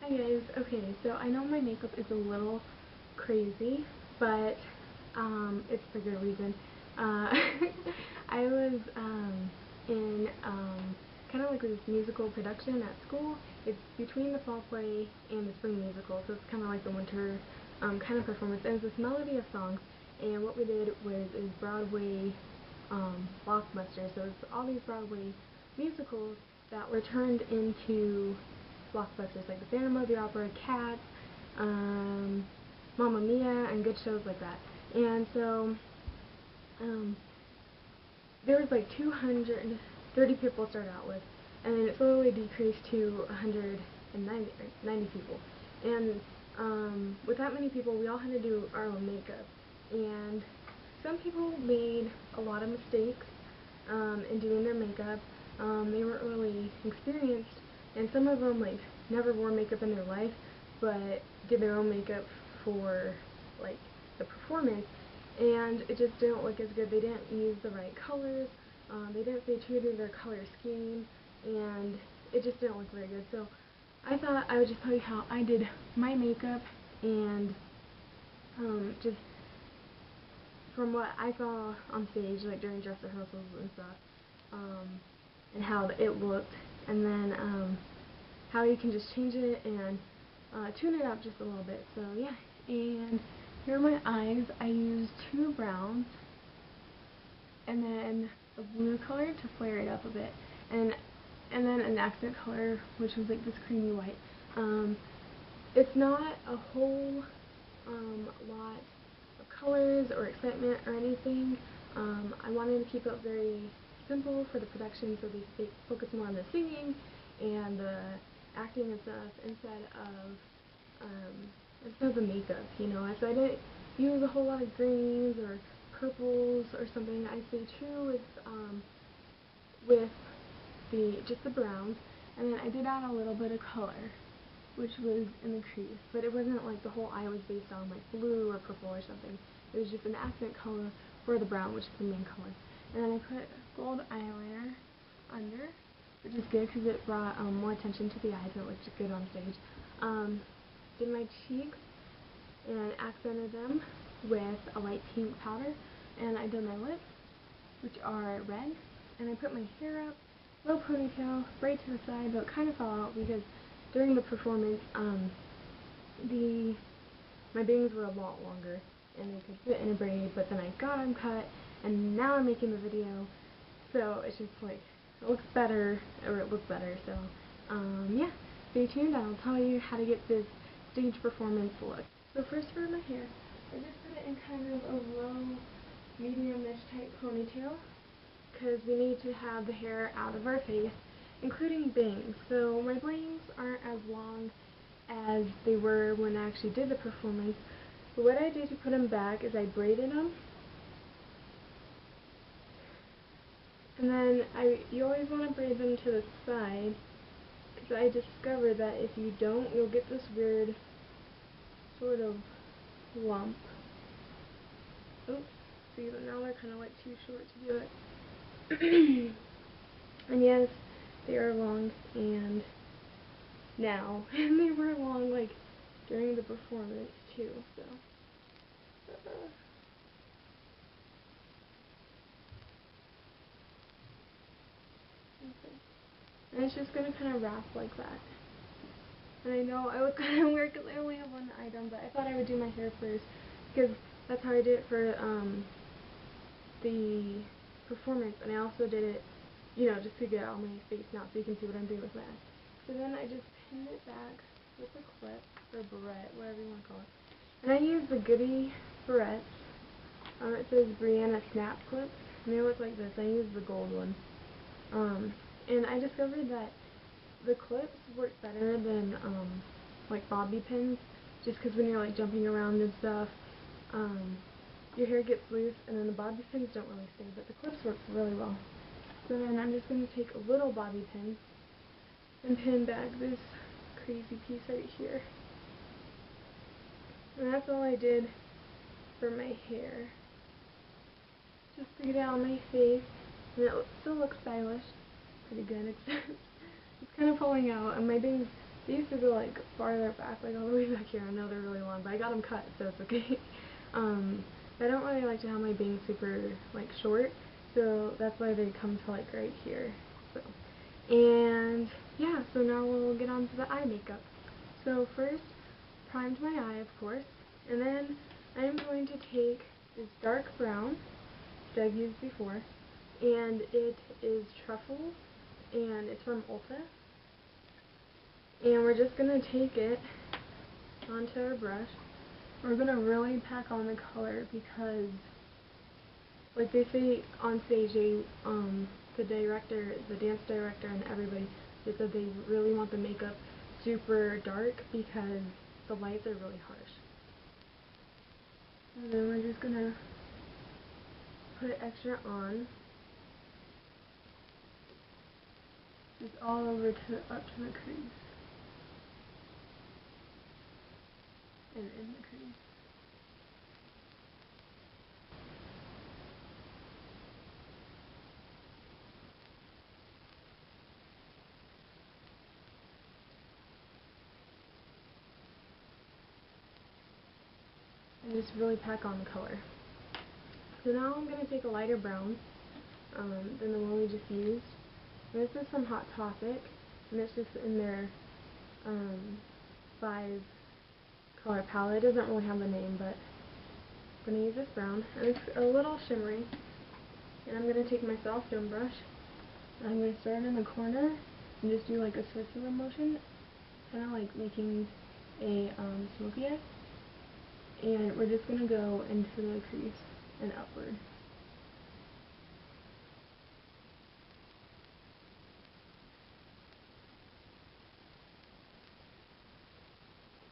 Hi guys, okay, so I know my makeup is a little crazy, but it's for good reason. Uh, I was in kind of like this musical production at school. It's between the fall play and the spring musical, so it's kind of like the winter kind of performance. And it's this melody of songs, and what we did was is Broadway blockbusters. So it's all these Broadway musicals that were turned into blockbusters like the Phantom of the Opera, Cats, Mamma Mia, and good shows like that. And so there was like 230 people to start out with, and then it slowly decreased to 190 people. And with that many people, we all had to do our own makeup. And some people made a lot of mistakes in doing their makeup. They weren't really experienced, and some of them like never wore makeup in their life, but did their own makeup for like the performance, and it just didn't look as good. They didn't use the right colors. They didn't stay true to their color scheme, and it just didn't look very good. So I thought I would just tell you how I did my makeup, and just from what I saw on stage, like during dress rehearsals and stuff, and how it looked, and then how you can just change it and tune it up just a little bit. So yeah, and here are my eyes. I used 2 browns and then a blue color to flare it up a bit, and then an accent color, which was like this creamy white. It's not a whole lot of colors or excitement or anything. I wanted to keep it very simple for the production, so they focus more on the singing and the acting and stuff instead of the makeup, you know. So I didn't use a whole lot of greens or purples or something. I stayed true with just the browns, and then I did add a little bit of color, which was in the crease, but it wasn't like the whole eye was based on like blue or purple or something. It was just an accent color for the brown, which is the main color. And then I put gold eyeliner under, which is good because it brought more attention to the eyes and it looked good on stage. Did my cheeks and accented them with a light pink powder, and I did my lips, which are red, and I put my hair up, low ponytail, right to the side, but it kind of fell out because during the performance, my bangs were a lot longer, and they could fit in a braid, but then I got them cut, and now I'm making the video, so it's just like, it looks better, so, yeah, stay tuned, I'll tell you how to get this stage performance look. So first for my hair, I just put it in kind of a low, medium-ish type ponytail, because we need to have the hair out of our face, including bangs. So my bangs aren't as long as they were when I actually did the performance, but what I did to put them back is I braided them, and then you always want to braid them to the side, because I discovered that if you don't, you'll get this weird sort of lump. Oops, see, but now they're kind of like too short to do it. And yes, they are long, and now, and they were long like during the performance too, so. Okay. And it's just gonna kind of wrap like that. And I know I look kind of weird because I only have one item, but I thought I would do my hair first because that's how I did it for the performance, and I also did it, you know, just to get it on my face now so you can see what I'm doing with my eyes. So then I just pinned it back with a clip, or barrette, whatever you want to call it. And I use the Goody barrettes. It says Brianna Snap Clips, and they look like this. I use the gold one. And I discovered that the clips work better than like bobby pins, just because when you're like jumping around and stuff, your hair gets loose, and then the bobby pins don't really stay, but the clips work really well. So then I'm just going to take a little bobby pin and pin back this crazy piece right here. And that's all I did for my hair. Just to get it on my face, and it still looks stylish. Pretty good, except it's kind of falling out, and my bangs They used to go like farther back, like all the way back here. I know they're really long, but I got them cut, so it's okay. I don't really like to have my bangs super like short, so that's why they come to like right here. So, and yeah, so now we'll get on to the eye makeup. So first, primed my eye, of course, and then I am going to take this dark brown that I've used before, and it is Truffles, and it's from Ulta. And we're just going to take it onto our brush. We're going to really pack on the color because, like they say on stage, the director, the dance director, and everybody, they said they really want the makeup super dark because the lights are really harsh. And then we're just going to put extra on, just all over up to the crease. And in the crease. And just really pack on the color. So now I'm going to take a lighter brown than the one we just used. And this is from Hot Topic, and it's just in their 5 color palette. It doesn't really have a name, but I'm going to use this brown, and it's a little shimmery. And I'm going to take my soft stone brush, and I'm going to start in the corner and just do like a circular motion, kind of like making a smoky eye. And we're just going to go into the crease and upward.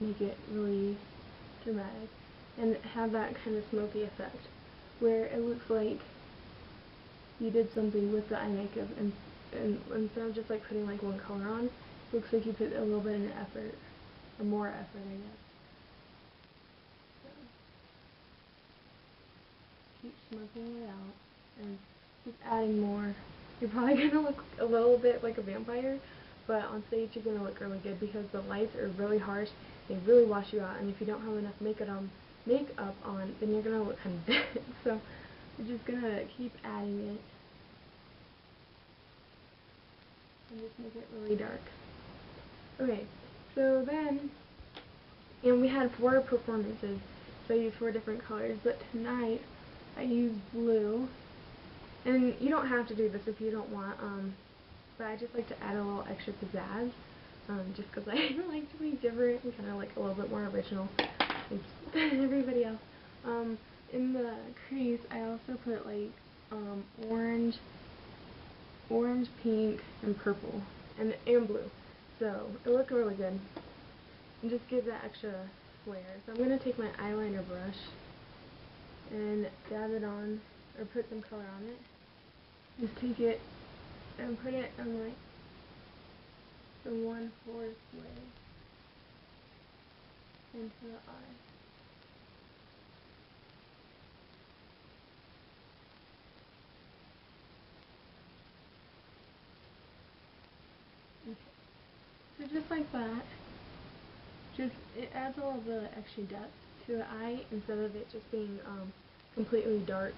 Make it really dramatic and have that kind of smoky effect where it looks like you did something with the eye makeup, and instead of just like putting like one color on, it looks like you put a little bit of effort, or more effort, I guess. So, keep smoking it out and keep adding more. You're probably going to look a little bit like a vampire, but on stage you're going to look really good because the lights are really harsh. They really wash you out, and if you don't have enough makeup on, then you're going to look kind of dead. So you're just going to keep adding it and just make it really dark. Okay, so then, and we had 4 performances, so I used 4 different colors, but tonight I used blue. And you don't have to do this if you don't want, but I just like to add a little extra pizzazz, just because I like to be different and kind of like a little bit more original than everybody else. In the crease, I also put like orange, pink, and purple, and blue. So it looked really good. And just give that extra flair. So I'm going to take my eyeliner brush and dab it on, or put some color on it. Just take it and put it on like the 1/4 way into the eye. Okay. So just like that, it adds a little bit of extra depth to the eye instead of it just being completely dark.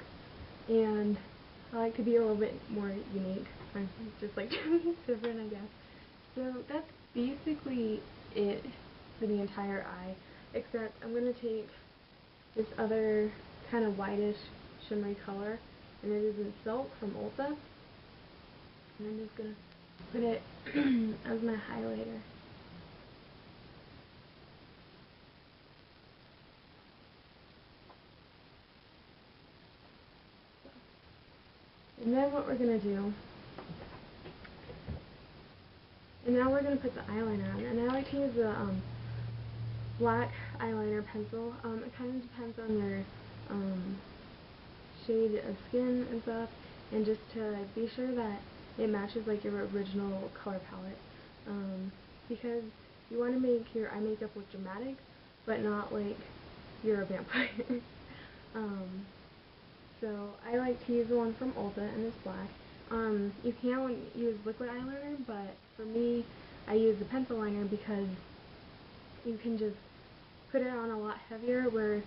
And I like to be a little bit more unique. I just like to be different, I guess. So that's basically it for the entire eye, except I'm going to take this other kind of whitish shimmery color, and it is in Silk from Ulta. And I'm just going to put it as my highlighter. And then what we're going to do, and now we're going to put the eyeliner on, and I like to use the black eyeliner pencil. It kind of depends on your shade of skin and stuff, and just to be sure that it matches like your original color palette, because you want to make your eye makeup look dramatic, but not like you're a vampire. So I like to use the one from Ulta, and it's black. You can use liquid eyeliner, but for me, I use the pencil liner because you can just put it on a lot heavier, where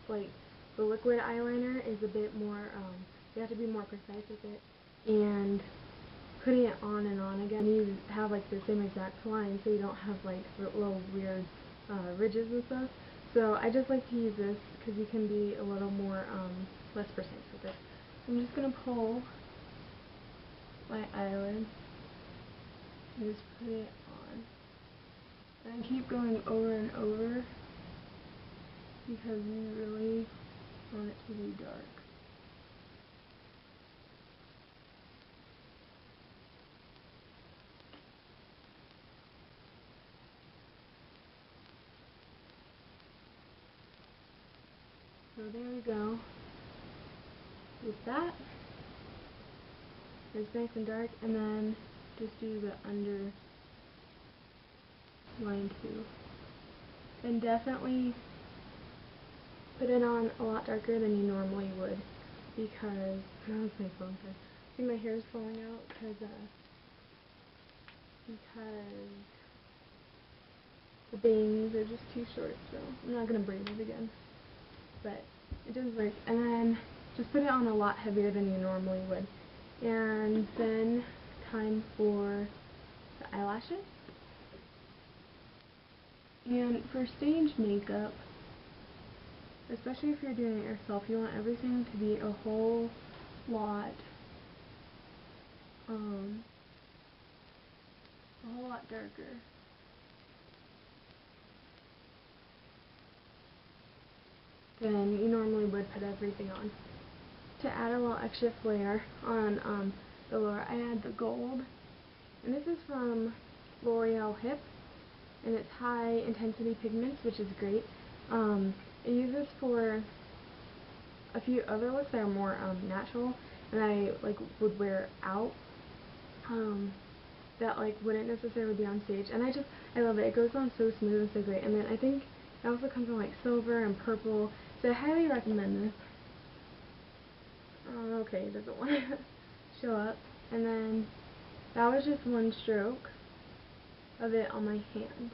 like the liquid eyeliner is a bit more, you have to be more precise with it, and putting it on and on again, you have like the same exact line, so you don't have like little weird ridges and stuff. So I just like to use this because you can be a little more less precise with it. So I'm just gonna pull my eyelid and just put it on, and I keep going over and over because you really want it to be dark. So there we go. With that, it's nice and dark, and then just do the under line too. And definitely put it on a lot darker than you normally would, because that's my phone here. See, my hair is falling out because the bangs are just too short. So I'm not gonna braid it again, but it does work. And then just put it on a lot heavier than you normally would. And then time for the eyelashes. And for stage makeup, especially if you're doing it yourself, you want everything to be a whole lot darker. Than you normally would put everything on. To add a little extra flare on the lower, I add the gold, and this is from L'Oreal Hip, and it's high intensity pigments, which is great. I use this for a few other looks that are more natural, and I would wear out, that wouldn't necessarily be on stage, and I love it. It goes on so smooth and so great. And then I think it also comes in silver and purple, so I highly recommend this. Okay, it doesn't want to show up. And then that was just one stroke of it on my hand,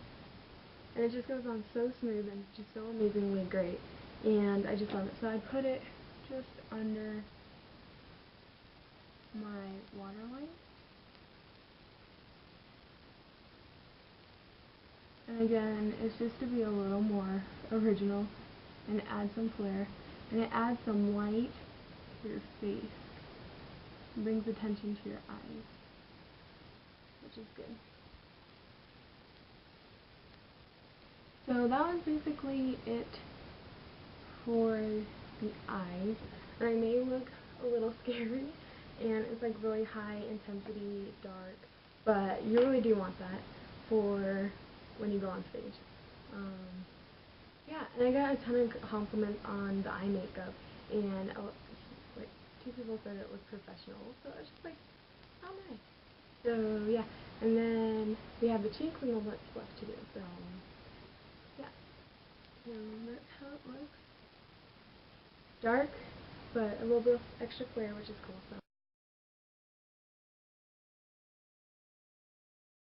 and it just goes on so smooth and just so amazingly great, and I just love it. So I put it just under my waterline, and again, it's just to be a little more original and add some flair, and it adds some light to your face. It brings attention to your eyes, which is good. So that was basically it for the eyes. And I may look a little scary, and it's really high intensity dark, but you really do want that for when you go on stage. Yeah, and I got a ton of compliments on the eye makeup, and 2 people said it looked professional, so I was just oh nice. So yeah, and then we have the cheeks and the lips left to do, so yeah. So that's how it looks. Dark, but a little bit of extra flare, which is cool. So